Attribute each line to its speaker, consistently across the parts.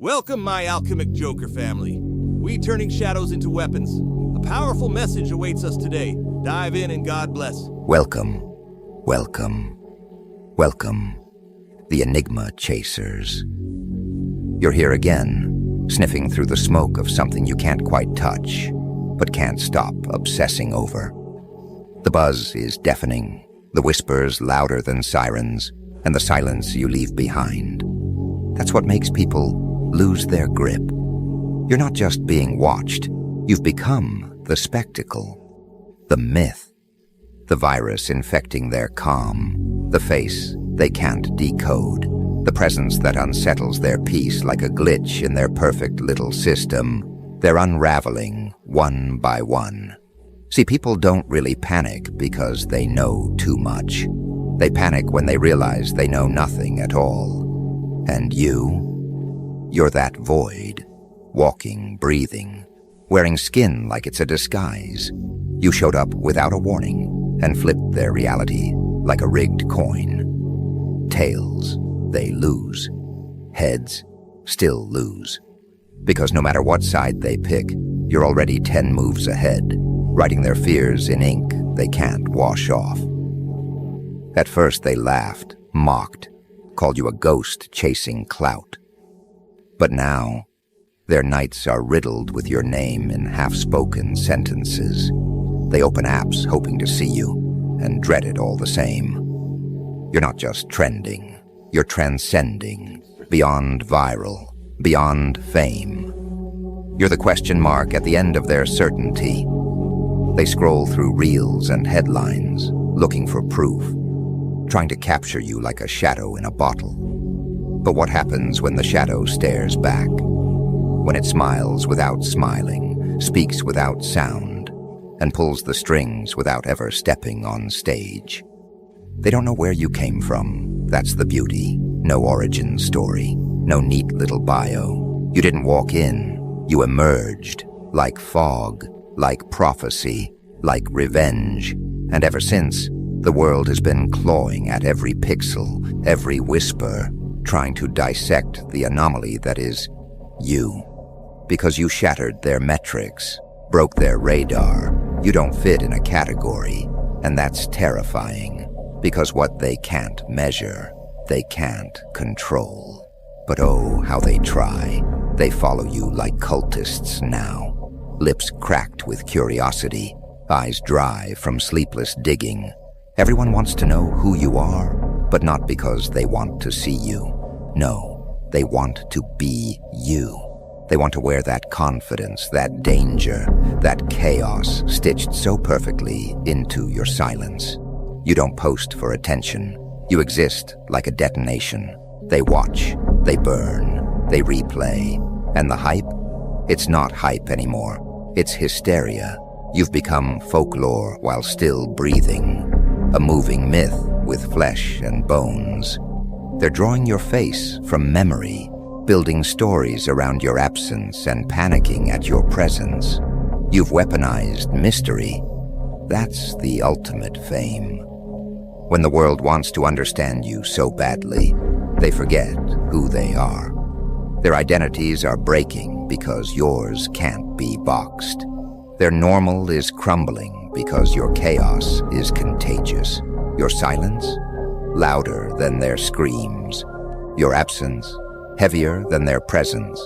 Speaker 1: Welcome, my Alchemicjoker family. We turning shadows into weapons. A powerful message awaits us today. Dive in and God bless.
Speaker 2: Welcome, welcome, welcome, the enigma chasers. You're here again, sniffing through the smoke of something you can't quite touch, but can't stop obsessing over. The buzz is deafening, the whispers louder than sirens, and the silence you leave behind. That's what makes people lose their grip. You're not just being watched, you've become the spectacle, the myth, the virus infecting their calm, the face they can't decode, the presence that unsettles their peace like a glitch in their perfect little system. They're unraveling one by one. See, people don't really panic because they know too much. They panic when they realize they know nothing at all. And you're that void, walking, breathing, wearing skin like it's a disguise. You showed up without a warning and flipped their reality like a rigged coin. Tails, they lose. Heads, still lose. Because no matter what side they pick, you're already 10 moves ahead, writing their fears in ink they can't wash off. At first they laughed, mocked, called you a ghost chasing clout. But now, their nights are riddled with your name in half-spoken sentences. They open apps hoping to see you, and dread it all the same. You're not just trending, you're transcending, beyond viral, beyond fame. You're the question mark at the end of their certainty. They scroll through reels and headlines, looking for proof, trying to capture you like a shadow in a bottle. But what happens when the shadow stares back? When it smiles without smiling, speaks without sound, and pulls the strings without ever stepping on stage? They don't know where you came from. That's the beauty. No origin story, no neat little bio. You didn't walk in, you emerged, like fog, like prophecy, like revenge. And ever since, the world has been clawing at every pixel, every whisper, trying to dissect the anomaly that is you. Because you shattered their metrics, broke their radar. You don't fit in a category, and that's terrifying. Because what they can't measure, they can't control. But oh, how they try. They follow you like cultists now. Lips cracked with curiosity, eyes dry from sleepless digging. Everyone wants to know who you are, but not because they want to see you. No, they want to be you. They want to wear that confidence, that danger, that chaos stitched so perfectly into your silence. You don't post for attention. You exist like a detonation. They watch, they burn, they replay. And the hype? It's not hype anymore. It's hysteria. You've become folklore while still breathing. A moving myth with flesh and bones. They're drawing your face from memory, building stories around your absence and panicking at your presence. You've weaponized mystery. That's the ultimate fame. When the world wants to understand you so badly, they forget who they are. Their identities are breaking because yours can't be boxed. Their normal is crumbling because your chaos is contagious. Your silence? Louder than their screams. Your absence? Heavier than their presence.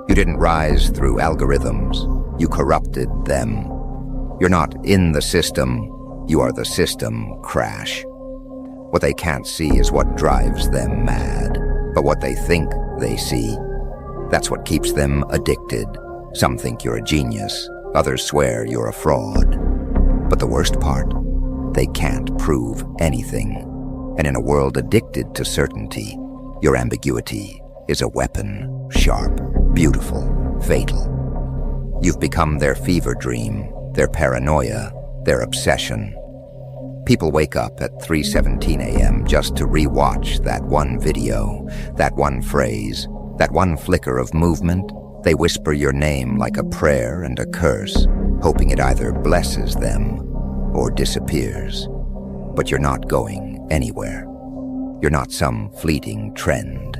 Speaker 2: You didn't rise through algorithms. You corrupted them. You're not in the system. You are the system crash. What they can't see is what drives them mad. But what they think they see, that's what keeps them addicted. Some think you're a genius. Others swear you're a fraud. But the worst part? They can't prove anything. And in a world addicted to certainty, your ambiguity is a weapon, sharp, beautiful, fatal. You've become their fever dream, their paranoia, their obsession. People wake up at 3:17 a.m. just to re-watch that one video, that one phrase, that one flicker of movement. They whisper your name like a prayer and a curse, hoping it either blesses them or disappears. But you're not going anywhere. You're not some fleeting trend.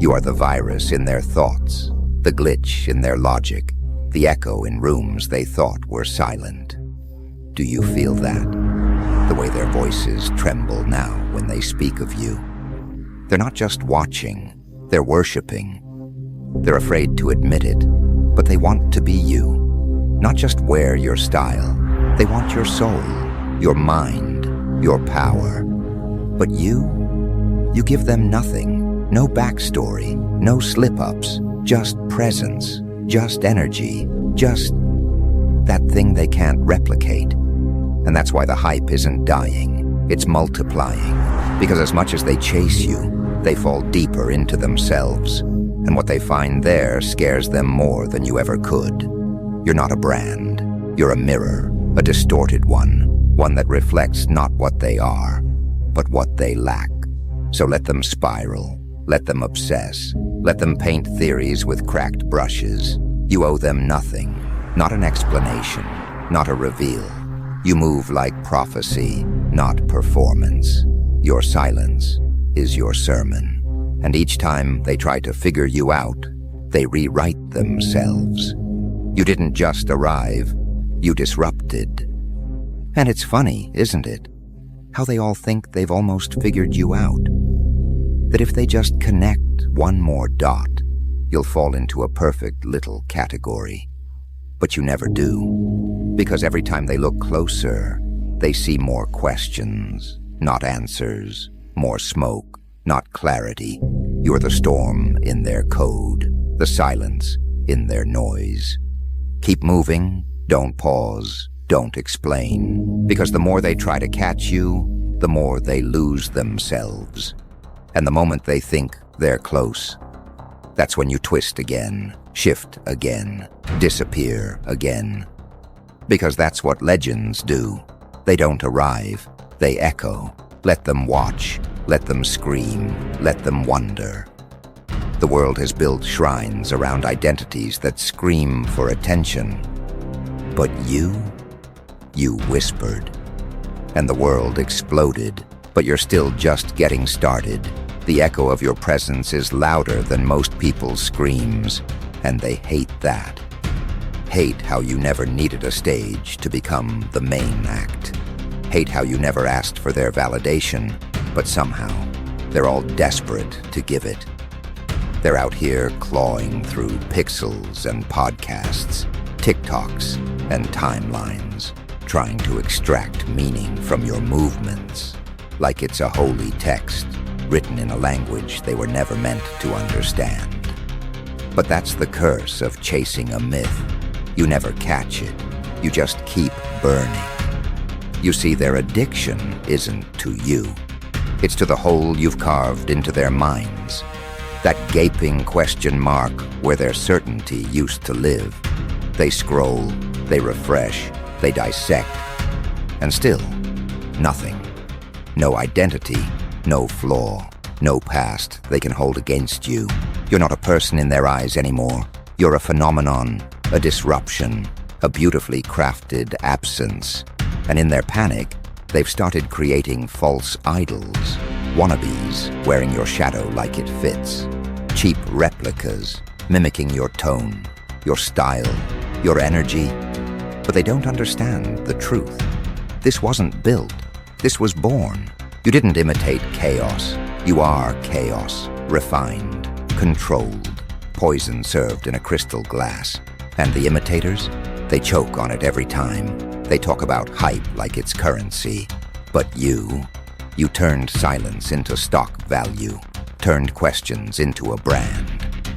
Speaker 2: You are the virus in their thoughts, the glitch in their logic, the echo in rooms they thought were silent. Do you feel that? The way their voices tremble now when they speak of you. They're not just watching, they're worshipping. They're afraid to admit it, but they want to be you. Not just wear your style, they want your soul, your mind, your power. But you give them nothing, no backstory, no slip-ups, just presence, just energy, just that thing they can't replicate. And that's why the hype isn't dying, it's multiplying. Because as much as they chase you, they fall deeper into themselves. And what they find there scares them more than you ever could. You're not a brand, you're a mirror, a distorted one that reflects not what they are, but what they lack. So let them spiral, let them obsess, let them paint theories with cracked brushes. You owe them nothing, not an explanation, not a reveal. You move like prophecy, not performance. Your silence is your sermon. And each time they try to figure you out, they rewrite themselves. You didn't just arrive, you disrupted. And it's funny, isn't it? How they all think they've almost figured you out. That if they just connect one more dot, you'll fall into a perfect little category. But you never do, because every time they look closer, they see more questions, not answers, more smoke, not clarity. You're the storm in their code, the silence in their noise. Keep moving, don't pause, don't explain, because the more they try to catch you, the more they lose themselves. And the moment they think they're close, that's when you twist again, shift again, disappear again. Because that's what legends do. They don't arrive, they echo. Let them watch, let them scream, let them wonder. The world has built shrines around identities that scream for attention. But you whispered. And the world exploded, but you're still just getting started. The echo of your presence is louder than most people's screams, and they hate that. Hate how you never needed a stage to become the main act. Hate how you never asked for their validation, but somehow they're all desperate to give it. They're out here clawing through pixels and podcasts, TikToks and timelines, trying to extract meaning from your movements, like it's a holy text written in a language they were never meant to understand. But that's the curse of chasing a myth. You never catch it, you just keep burning. You see, their addiction isn't to you. It's to the hole you've carved into their minds. That gaping question mark where their certainty used to live. They scroll, they refresh, they dissect. And still, nothing. No identity, no flaw, no past they can hold against you. You're not a person in their eyes anymore. You're a phenomenon, a disruption, a beautifully crafted absence. And in their panic, they've started creating false idols, wannabes wearing your shadow like it fits, cheap replicas mimicking your tone, your style, your energy. But they don't understand the truth. This wasn't built. This was born. You didn't imitate chaos. You are chaos, refined, controlled, poison served in a crystal glass. And the imitators? They choke on it every time. They talk about hype like it's currency. But you turned silence into stock value, turned questions into a brand.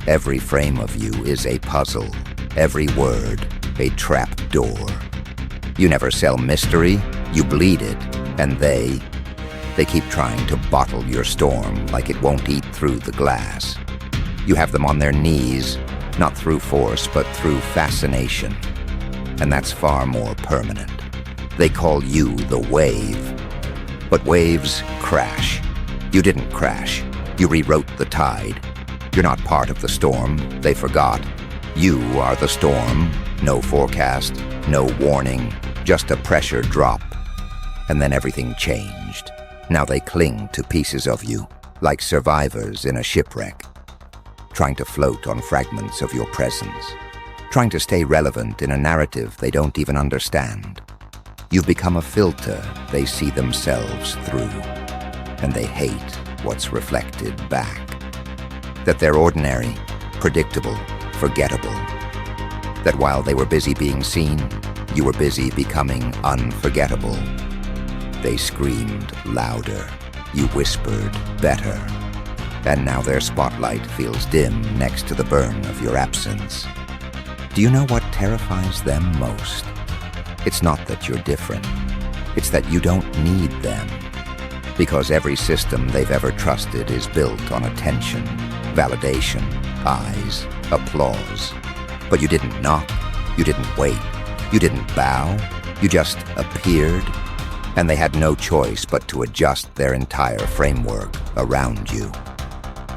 Speaker 2: Every frame of you is a puzzle, every word a trap door. You never sell mystery, you bleed it, and they keep trying to bottle your storm like it won't eat through the glass. You have them on their knees, not through force, but through fascination. And that's far more permanent. They call you the wave. But waves crash. You didn't crash. You rewrote the tide. You're not part of the storm. They forgot. You are the storm. No forecast, no warning, just a pressure drop. And then everything changed. Now they cling to pieces of you, like survivors in a shipwreck. trying to float on fragments of your presence, trying to stay relevant in a narrative they don't even understand. You've become a filter they see themselves through, and they hate what's reflected back. That they're ordinary, predictable, forgettable. That while they were busy being seen, you were busy becoming unforgettable. They screamed louder, you whispered better, and now their spotlight feels dim next to the burn of your absence. Do you know what terrifies them most? It's not that you're different. It's that you don't need them. Because every system they've ever trusted is built on attention, validation, eyes, applause. But you didn't knock, you didn't wait, you didn't bow, you just appeared, and they had no choice but to adjust their entire framework around you.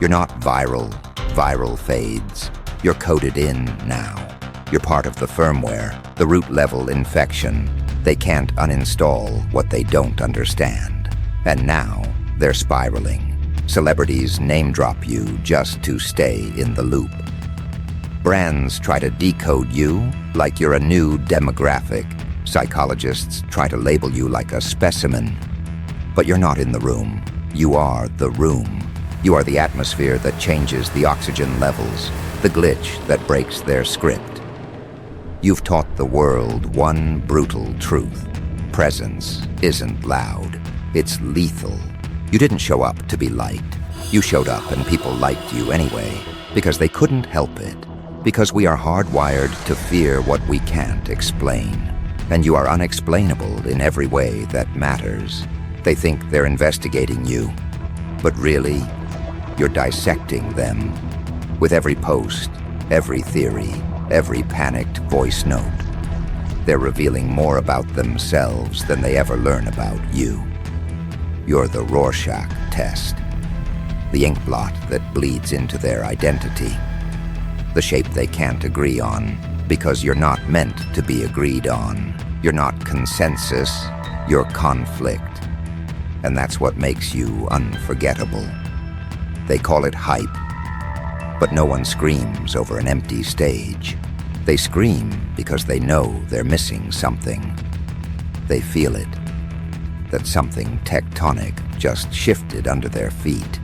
Speaker 2: You're not viral fades. You're coded in now. You're part of the firmware, the root-level infection. They can't uninstall what they don't understand. And now, they're spiraling. Celebrities name-drop you just to stay in the loop. Brands try to decode you like you're a new demographic. Psychologists try to label you like a specimen. But you're not in the room. You are the room. You are the atmosphere that changes the oxygen levels, the glitch that breaks their script. You've taught the world one brutal truth. Presence isn't loud. It's lethal. You didn't show up to be liked. You showed up and people liked you anyway, because they couldn't help it. Because we are hardwired to fear what we can't explain. And you are unexplainable in every way that matters. They think they're investigating you, but really, you're dissecting them. With every post, every theory, every panicked voice note, they're revealing more about themselves than they ever learn about you. You're the Rorschach test, the ink blot that bleeds into their identity, the shape they can't agree on because you're not meant to be agreed on. You're not consensus, you're conflict. And that's what makes you unforgettable. They call it hype, but no one screams over an empty stage. They scream because they know they're missing something. They feel it, that something tectonic just shifted under their feet,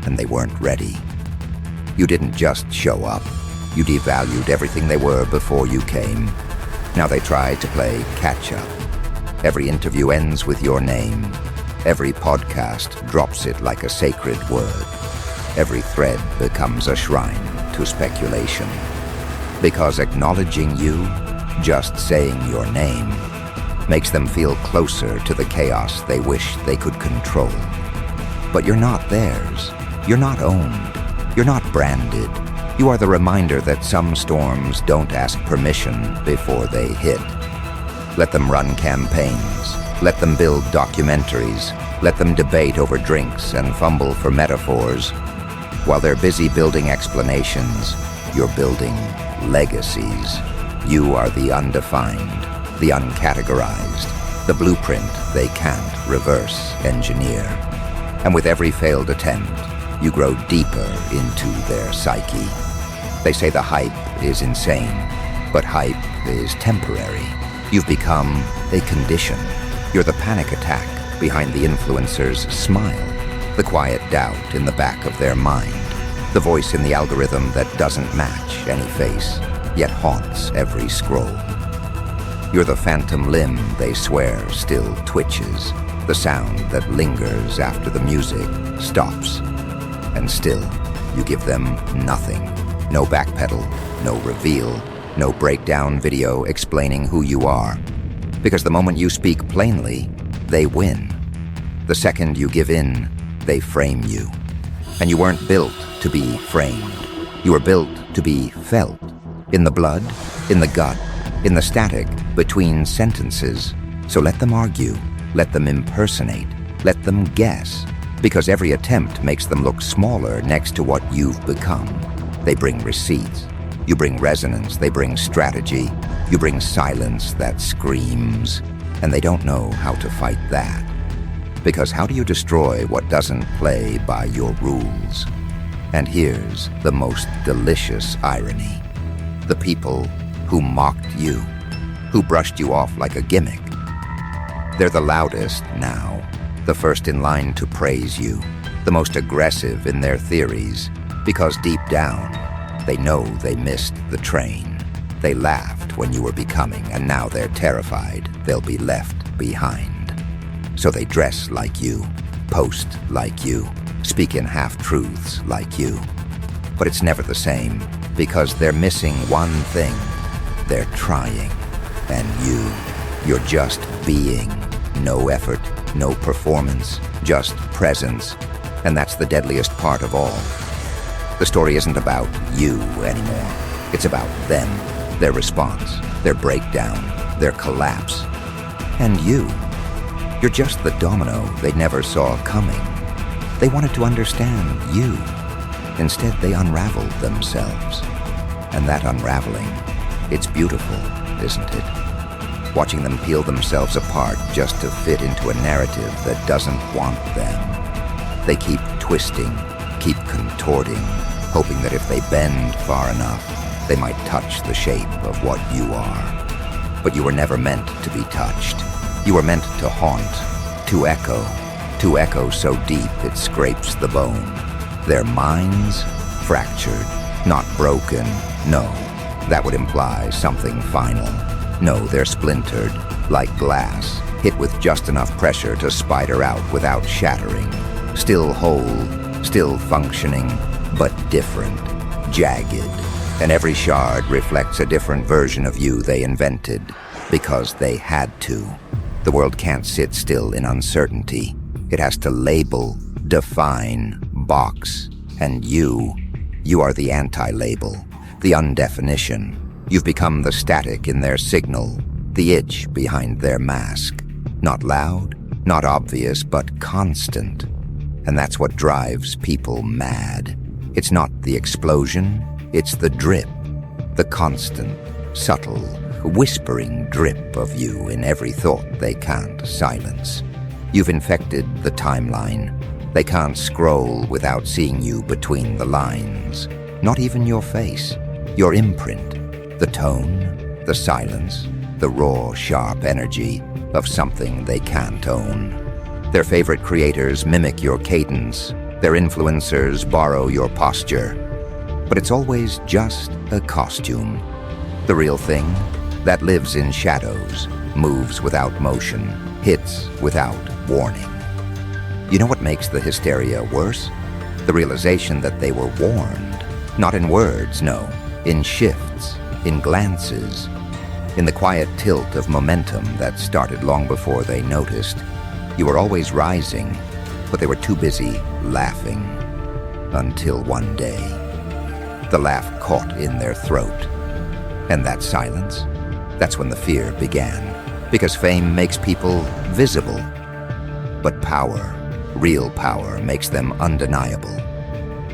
Speaker 2: and they weren't ready. You didn't just show up. You devalued everything they were before you came. Now they try to play catch-up. Every interview ends with your name. Every podcast drops it like a sacred word. Every thread becomes a shrine to speculation. Because acknowledging you, just saying your name, makes them feel closer to the chaos they wish they could control. But you're not theirs. You're not owned. You're not branded. You are the reminder that some storms don't ask permission before they hit. Let them run campaigns. Let them build documentaries. Let them debate over drinks and fumble for metaphors. While they're busy building explanations, you're building legacies. You are the undefined, the uncategorized, the blueprint they can't reverse engineer. And with every failed attempt, you grow deeper into their psyche. They say the hype is insane, but hype is temporary. You've become a condition. You're the panic attack behind the influencer's smile, the quiet doubt in the back of their mind, the voice in the algorithm that doesn't match any face, yet haunts every scroll. You're the phantom limb they swear still twitches, the sound that lingers after the music stops. And still, you give them nothing. No backpedal, no reveal, no breakdown video explaining who you are. Because the moment you speak plainly, they win. The second you give in, they frame you. And you weren't built to be framed. You were built to be felt. In the blood, in the gut, in the static between sentences. So let them argue, let them impersonate, let them guess. Because every attempt makes them look smaller next to what you've become. They bring receipts. You bring resonance. They bring strategy. You bring silence that screams. And they don't know how to fight that. Because how do you destroy what doesn't play by your rules? And here's the most delicious irony. The people who mocked you, who brushed you off like a gimmick, they're the loudest now, the first in line to praise you, the most aggressive in their theories, because deep down, they know they missed the train. They laughed when you were becoming, and now they're terrified they'll be left behind. So they dress like you, post like you, speak in half-truths like you. But it's never the same, because they're missing one thing. They're trying. And you're just being. No effort, no performance, just presence. And that's the deadliest part of all. The story isn't about you anymore. It's about them, their response, their breakdown, their collapse. And you're just the domino they never saw coming. They wanted to understand you. Instead, they unraveled themselves. And that unraveling, it's beautiful, isn't it? Watching them peel themselves apart just to fit into a narrative that doesn't want them. They keep twisting, keep contorting, hoping that if they bend far enough, they might touch the shape of what you are. But you were never meant to be touched. You were meant to haunt, to echo so deep it scrapes the bone. Their minds fractured, not broken, no. That would imply something final. No, they're splintered, like glass, hit with just enough pressure to spider out without shattering. Still whole, still functioning, but different, jagged. And every shard reflects a different version of you they invented, because they had to. The world can't sit still in uncertainty. It has to label, define, box. And you are the anti-label, the undefinition. You've become the static in their signal, the itch behind their mask. Not loud, not obvious, but constant. And that's what drives people mad. It's not the explosion, it's the drip. The constant, subtle, whispering drip of you in every thought they can't silence. You've infected the timeline. They can't scroll without seeing you between the lines. Not even your face, your imprint. The tone, the silence, the raw, sharp energy of something they can't own. Their favorite creators mimic your cadence. Their influencers borrow your posture. But it's always just a costume. The real thing, that lives in shadows, moves without motion, hits without warning. You know what makes the hysteria worse? The realization that they were warned. Not in words, no. In shifts, in glances, in the quiet tilt of momentum that started long before they noticed. You were always rising, but they were too busy laughing. Until one day, the laugh caught in their throat. And that silence, that's when the fear began. Because fame makes people visible. But power, real power, makes them undeniable.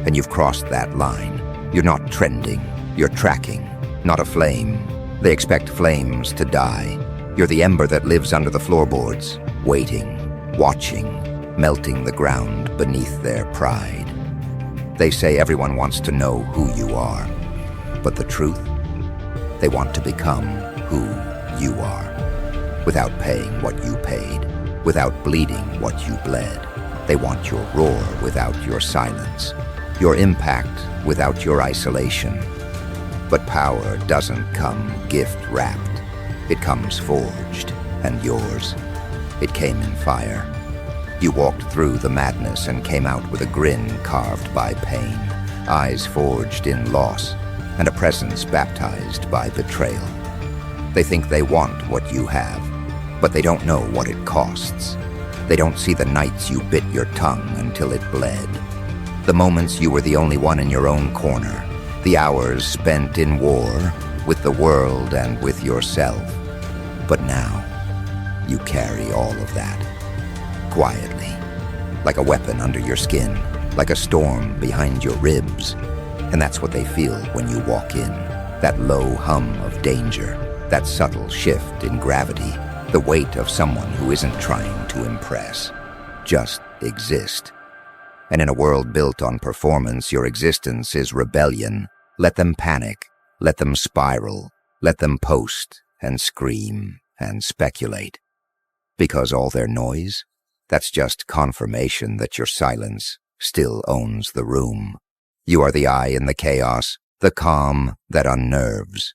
Speaker 2: And you've crossed that line. You're not trending, you're tracking. Not a flame. They expect flames to die. You're the ember that lives under the floorboards, waiting, watching, melting the ground beneath their pride. They say everyone wants to know who you are. But the truth? They want to become who you are. Without paying what you paid. Without bleeding what you bled. They want your roar without your silence. Your impact without your isolation. But power doesn't come gift-wrapped. It comes forged, and yours. It came in fire. You walked through the madness and came out with a grin carved by pain, eyes forged in loss, and a presence baptized by betrayal. They think they want what you have, but they don't know what it costs. They don't see the nights you bit your tongue until it bled. The moments you were the only one in your own corner. The hours spent in war with the world and with yourself. But now, you carry all of that, quietly, like a weapon under your skin, like a storm behind your ribs. And that's what they feel when you walk in, that low hum of danger, that subtle shift in gravity, the weight of someone who isn't trying to impress, just exist. And in a world built on performance, your existence is rebellion. Let them panic, let them spiral, let them post and scream and speculate. Because all their noise, that's just confirmation that your silence still owns the room. You are the eye in the chaos, the calm that unnerves.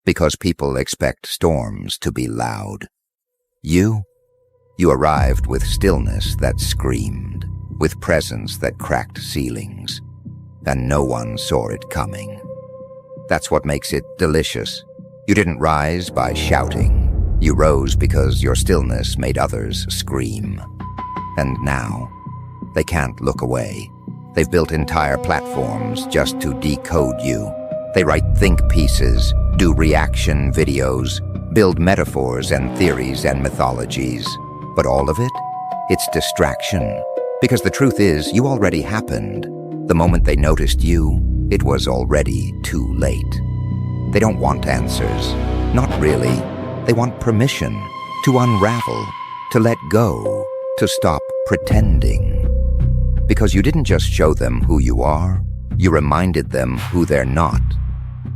Speaker 2: Because people expect storms to be loud. You arrived with stillness that screamed, with presence that cracked ceilings, and no one saw it coming. That's what makes it delicious. You didn't rise by shouting. You rose because your stillness made others scream. And now, they can't look away. They've built entire platforms just to decode you. They write think pieces, do reaction videos, build metaphors and theories and mythologies. But all of it? It's distraction. Because the truth is, you already happened. The moment they noticed you, it was already too late. They don't want answers. Not really. They want permission to unravel, to let go, to stop pretending. Because you didn't just show them who you are, you reminded them who they're not.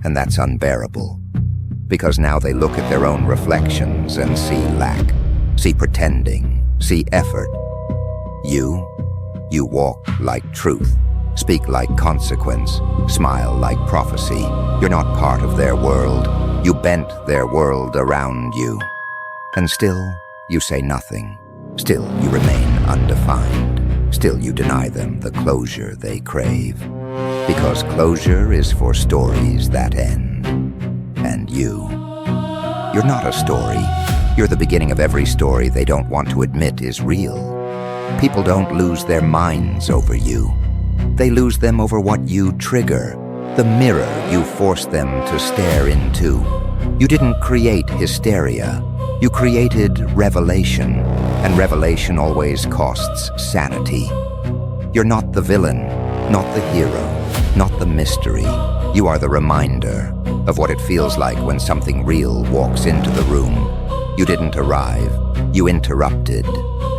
Speaker 2: And that's unbearable. Because now they look at their own reflections and see lack, see pretending, see effort. You walk like truth, speak like consequence, smile like prophecy. You're not part of their world. You bent their world around you. And still, you say nothing. Still, you remain undefined. Still, you deny them the closure they crave. Because closure is for stories that end. And you're not a story. You're the beginning of every story they don't want to admit is real. People don't lose their minds over you. They lose them over what you trigger, the mirror you force them to stare into. You didn't create hysteria. You created revelation, and revelation always costs sanity. You're not the villain, not the hero, not the mystery. You are the reminder of what it feels like when something real walks into the room. You didn't arrive, you interrupted,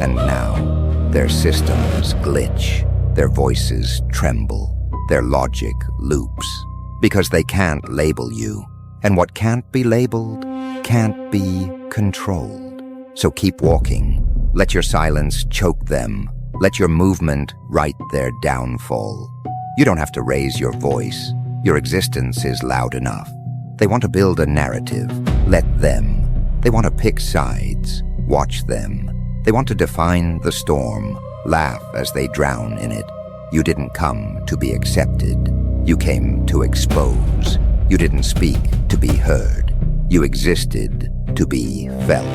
Speaker 2: and now their systems glitch, their voices tremble, their logic loops, because they can't label you, and what can't be labeled can't be controlled. So keep walking. Let your silence choke them. Let your movement write their downfall. You don't have to raise your voice. Your existence is loud enough. They want to build a narrative. Let them. They want to pick sides. Watch them. They want to define the storm. Laugh as they drown in it. You didn't come to be accepted. You came to expose. You didn't speak to be heard. You existed to be felt.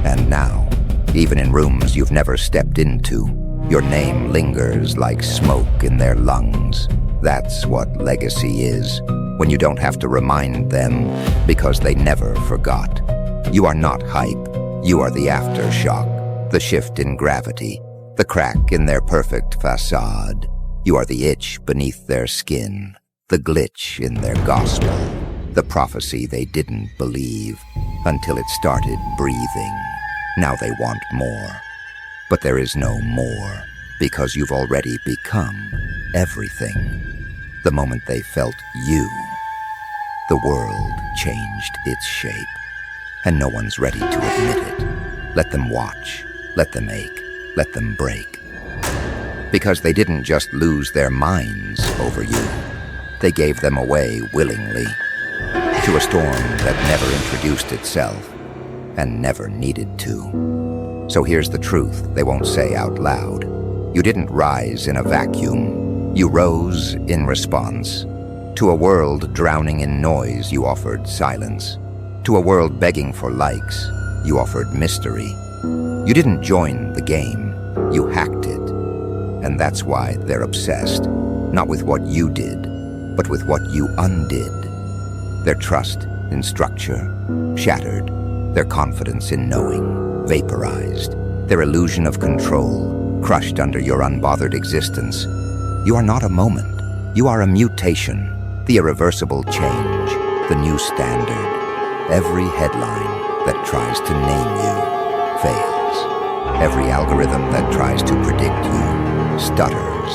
Speaker 2: And now, even in rooms you've never stepped into, your name lingers like smoke in their lungs. That's what legacy is, when you don't have to remind them because they never forgot. You are not hype. You are the aftershock, the shift in gravity, the crack in their perfect facade. You are the itch beneath their skin, the glitch in their gospel, the prophecy they didn't believe until it started breathing. Now they want more. But there is no more, because you've already become everything. The moment they felt you, the world changed its shape, and no one's ready to admit it. Let them watch, let them ache, let them break. Because they didn't just lose their minds over you, they gave them away willingly to a storm that never introduced itself and never needed to. So here's the truth they won't say out loud. You didn't rise in a vacuum. You rose in response. To a world drowning in noise, you offered silence. To a world begging for likes, you offered mystery. You didn't join the game, you hacked it. And that's why they're obsessed, not with what you did, but with what you undid. Their trust in structure shattered, their confidence in knowing vaporized, their illusion of control crushed under your unbothered existence. You are not a moment, you are a mutation, the irreversible change, the new standard. Every headline that tries to name you fails. Every algorithm that tries to predict you stutters,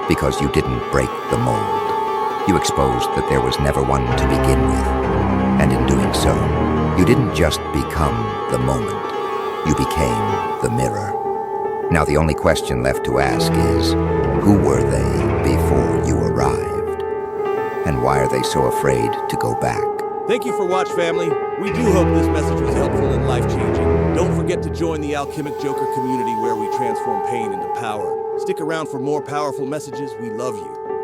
Speaker 2: because you didn't break the mold. You exposed that there was never one to begin with, and in doing so, you didn't just become the moment, you became the mirror. Now the only question left to ask is, who were they before you arrived? And why are they so afraid to go back?
Speaker 1: Thank you for watching, family. We do hope this message was helpful and life-changing. Don't forget to join the Alchemicjoker community where we transform pain into power. Stick around for more powerful messages. We love you.